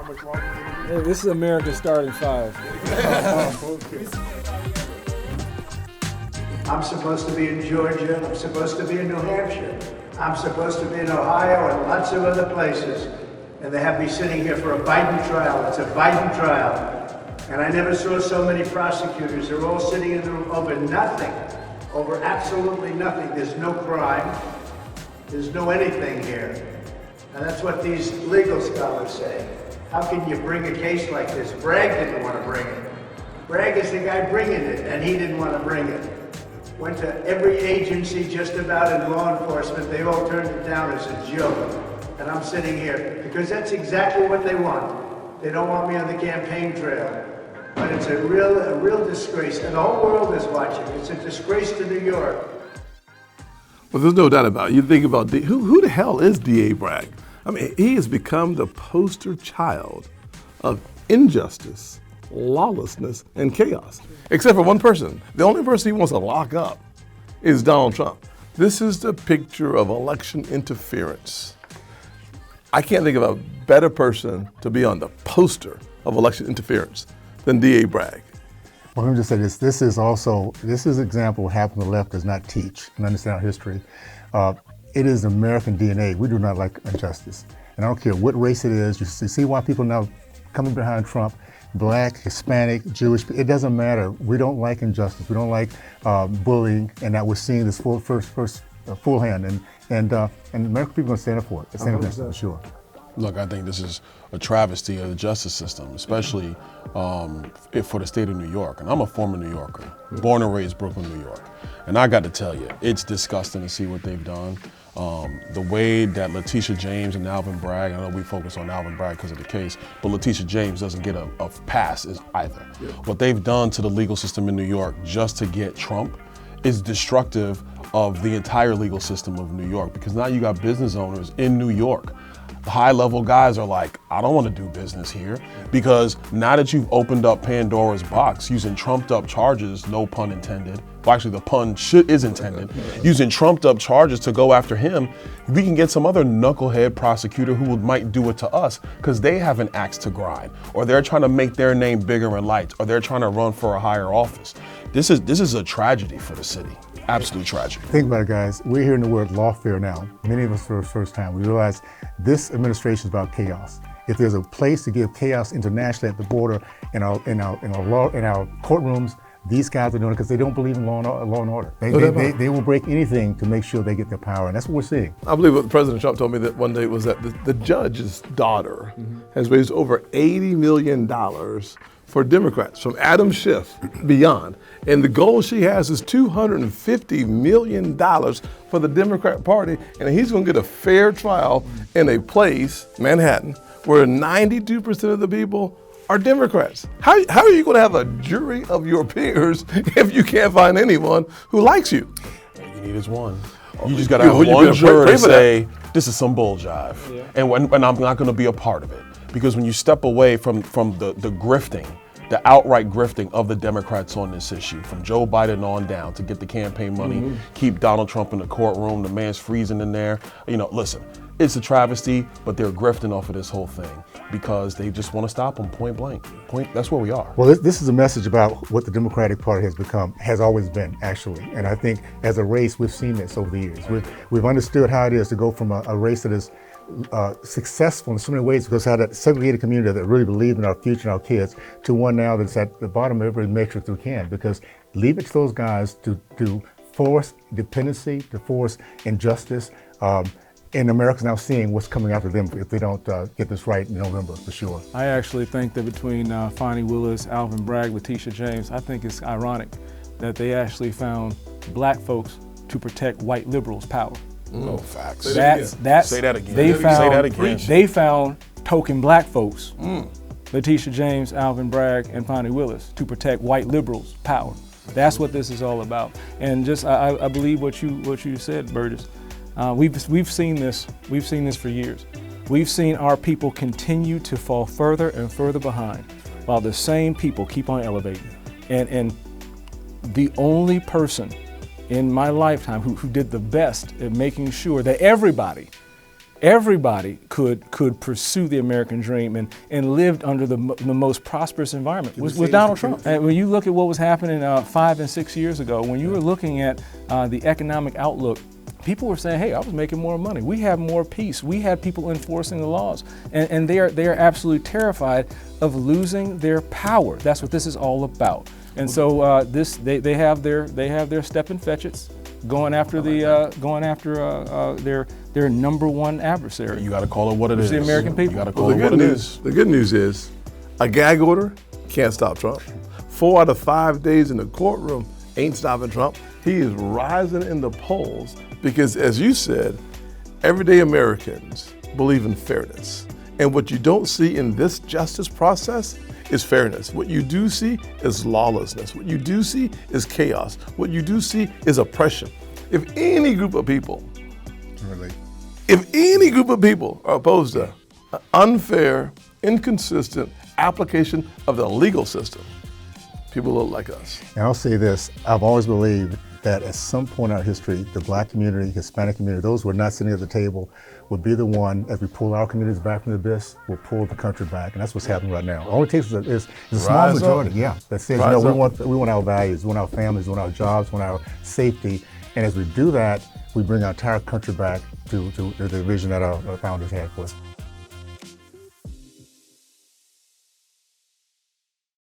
Hey, this is America Starting 5. I'm supposed to be in Georgia, I'm supposed to be in New Hampshire, I'm supposed to be in Ohio and lots of other places. And they have me sitting here for a Biden trial. It's a Biden trial. And I never saw so many prosecutors. They're all sitting in the room over nothing, over absolutely nothing. There's no crime. There's no anything here. And that's what these legal scholars say. How can you bring a case like this? Bragg didn't want to bring it. Bragg is the guy bringing it, and he didn't want to bring it. Went to every agency just about in law enforcement. They all turned it down as a joke. And I'm sitting here because that's exactly what they want. They don't want me on the campaign trail. But it's a real disgrace, and the whole world is watching. It's a disgrace to New York. Well, there's no doubt about it. You think about who the hell is D.A. Bragg? I mean, he has become the poster child of injustice, lawlessness, and chaos. Except for one person. The only person he wants to lock up is Donald Trump. This is the picture of election interference. I can't think of a better person to be on the poster of election interference than D.A. Bragg. Well, let me just say this. This is an example of what happened the left does not teach and understand our history. It is American DNA. We do not like injustice. And I don't care what race it is. You see why people now coming behind Trump, Black, Hispanic, Jewish, it doesn't matter. We don't like injustice. We don't like bullying, and that we're seeing this full hand. And American people are going to stand up for it. Stand up for it, for sure. Look, I think this is a travesty of the justice system, especially for the state of New York. And I'm a former New Yorker, born and raised Brooklyn, New York. And I got to tell you, it's disgusting to see what they've done. The way that Letitia James and Alvin Bragg, I know we focus on Alvin Bragg because of the case, but Letitia James doesn't get a pass either. Yeah. What they've done to the legal system in New York just to get Trump is destructive of the entire legal system of New York, because now you got business owners in New York. The high-level guys are like, I don't want to do business here, because now that you've opened up Pandora's box using trumped-up charges, no pun intended, well, actually the pun is intended, using trumped-up charges to go after him, we can get some other knucklehead prosecutor who might do it to us because they have an axe to grind, or they're trying to make their name bigger in lights, or they're trying to run for a higher office. This is a tragedy for the city. Absolute tragedy. Think about it, guys. We're hearing the word lawfare now. Many of us for the first time. We realize this administration is about chaos. If there's a place to give chaos internationally at the border, in our courtrooms, these guys are doing it because they don't believe in law and order. They will break anything to make sure they get their power, and that's what we're seeing. I believe what President Trump told me that one day was that the judge's daughter has raised over $80 million for Democrats, from Adam Schiff beyond. And the goal she has is $250 million for the Democrat Party, and he's gonna get a fair trial in a place, Manhattan, where 92% of the people are Democrats. How are you gonna have a jury of your peers if you can't find anyone who likes you? All you need is one. You just gotta have one juror to say, this is some bull jive. Yeah. And I'm not gonna be a part of it. Because when you step away from the grifting, the outright grifting of the Democrats on this issue, from Joe Biden on down to get the campaign money, keep Donald Trump in the courtroom, the man's freezing in there. Listen, it's a travesty, but they're grifting off of this whole thing because they just want to stop them point blank. That's where we are. Well, this is a message about what the Democratic Party has always been, actually. And I think as a race, we've seen this over the years. We've understood how it is to go from a race that is successful in so many ways because had a segregated community that really believed in our future and our kids, to one now that's at the bottom of every matrix we can, because leave it to those guys to force dependency, to force injustice. And America's now seeing what's coming after them if they don't get this right in November, for sure. I actually think that between Fani Willis, Alvin Bragg, Letitia James, I think it's ironic that they actually found black folks to protect white liberals' power. No facts. Say that again. They found token black folks, Letitia James, Alvin Bragg, and Fani Willis, to protect white liberals' power. That's what this is all about. And just I believe what you said, Burgess. We've seen this for years. We've seen our people continue to fall further and further behind, while the same people keep on elevating. And the only person in my lifetime who did the best at making sure that everybody everybody could pursue the American dream and lived under the most prosperous environment with Donald Trump. And when you look at what was happening 5 and 6 years ago, when you were looking at the economic outlook, people were saying, hey, I was making more money. We have more peace. We had people enforcing the laws. And they are absolutely terrified of losing their power. That's what this is all about. And so they have their step and fetchits going after their number one adversary. You got to call it what it is. The American people. You got to call it what it is. The good news is a gag order can't stop Trump. 4 out of 5 days in the courtroom ain't stopping Trump. He is rising in the polls because, as you said, everyday Americans believe in fairness. And what you don't see in this justice process is fairness. What you do see is lawlessness. What you do see is chaos. What you do see is oppression. If any group of people are opposed to an unfair, inconsistent application of the legal system, people look like us. And I'll say this, I've always believed that at some point in our history, the Black community, Hispanic community, those who are not sitting at the table, will be the one, as we pull our communities back from the abyss, will pull the country back. And that's what's happening right now. All it takes is a small majority, that says, we want our values, we want our families, we want our jobs, we want our safety. And as we do that, we bring our entire country back to the vision that our founders had for us.